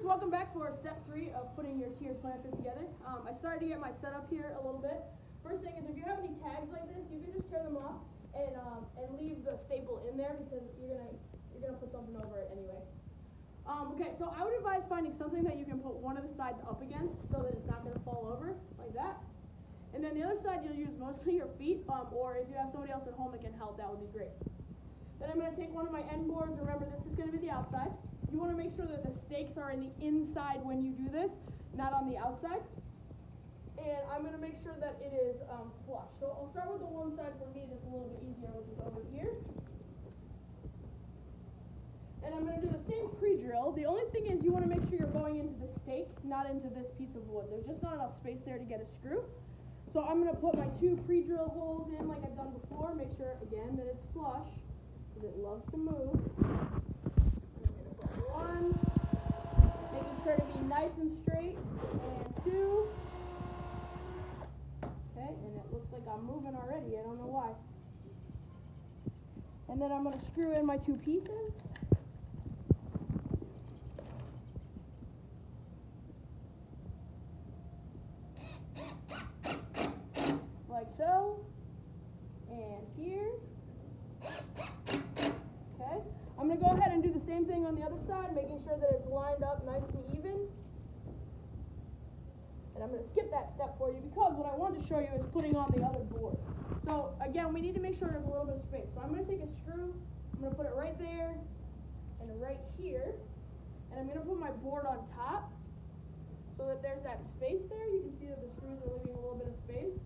welcome back for step 3 of putting your tiered planter together. I started to get my setup here a little bit. First thing is, if you have any tags like this, you can just tear them off and leave the staple in there because you're gonna put something over it anyway. Okay, so I would advise finding something that you can put one of the sides up against so that it's not gonna fall over like that. And then the other side you'll use mostly your feet, or if you have somebody else at home that can help, that would be great. Then I'm gonna take one of my end boards. Remember, this is gonna be the outside. You want to make sure that the stakes are in the inside when you do this, not on the outside. And I'm going to make sure that it is flush. So I'll start with the one side for me that's a little bit easier, which is over here. And I'm going to do the same pre-drill. The only thing is you want to make sure you're going into the stake, not into this piece of wood. There's just not enough space there to get a screw. So I'm going to put my 2 pre-drill holes in like I've done before. Make sure, again, that it's flush, because it loves to move. One, making sure to be nice and straight, and 2. Okay, and it looks like I'm moving already. I don't know why. And then I'm going to screw in my 2 pieces. Like so. And here. Okay. I'm going to go ahead and do the same thing on the other side, making sure that it's lined up nice and even. And I'm going to skip that step for you because what I want to show you is putting on the other board. So again, we need to make sure there's a little bit of space. So I'm going to take a screw, I'm going to put it right there and right here. And I'm going to put my board on top so that there's that space there. You can see that the screws are leaving a little bit of space.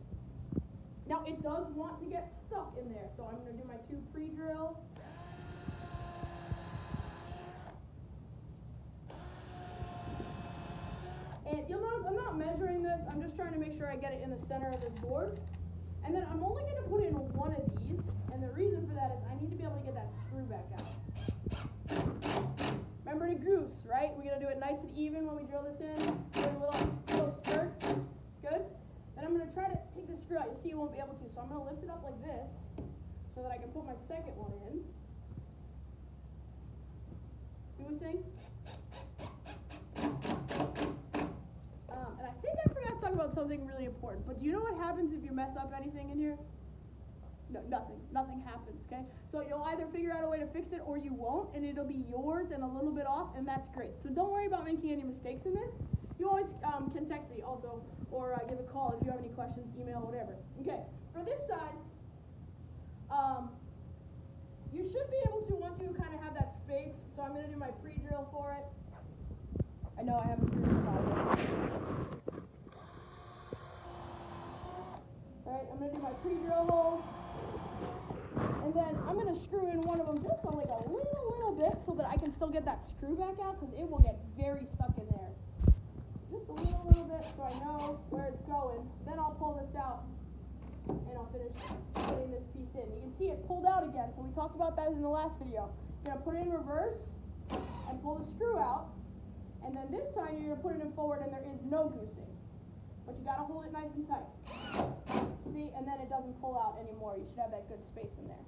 Now it does want to get stuck in there, so I'm going to do my 2 pre-drill. And you'll notice I'm not measuring this, I'm just trying to make sure I get it in the center of this board. And then I'm only going to put in one of these, and the reason for that is I need to be able to get that screw back out. Remember to goose, right? We're going to do it nice and even when we drill this in, doing little spurts. Good? Then I'm going to try to take this screw out. You'll see you won't be able to, so I'm going to lift it up like this so that I can put my second one in. Goosing. And I think I forgot to talk about something really important, but do you know what happens if you mess up anything in here? No, nothing happens, okay? So you'll either figure out a way to fix it or you won't, and it'll be yours and a little bit off, and that's great. So don't worry about making any mistakes in this. You always can text me also, or give a call if you have any questions, email, whatever. Okay, for this side, you should be able to, once you kind of have that space, so I'm going to do my pre-drill for it. I know I haven't screwed it about it. Alright, I'm going to do my pre-drill holes. And then I'm going to screw in one of them just a little bit so that I can still get that screw back out because it will get very stuck in there. Just a little bit so I know where it's going. Then I'll pull this out and I'll finish putting this piece in. You can see it pulled out again, so we talked about that in the last video. You're going to put it in reverse and pull the screw out. And then this time you're going to put it in forward and there is no goosing. But you got to hold it nice and tight. See, and then it doesn't pull out anymore. You should have that good space in there.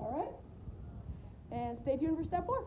All right? And stay tuned for step 4.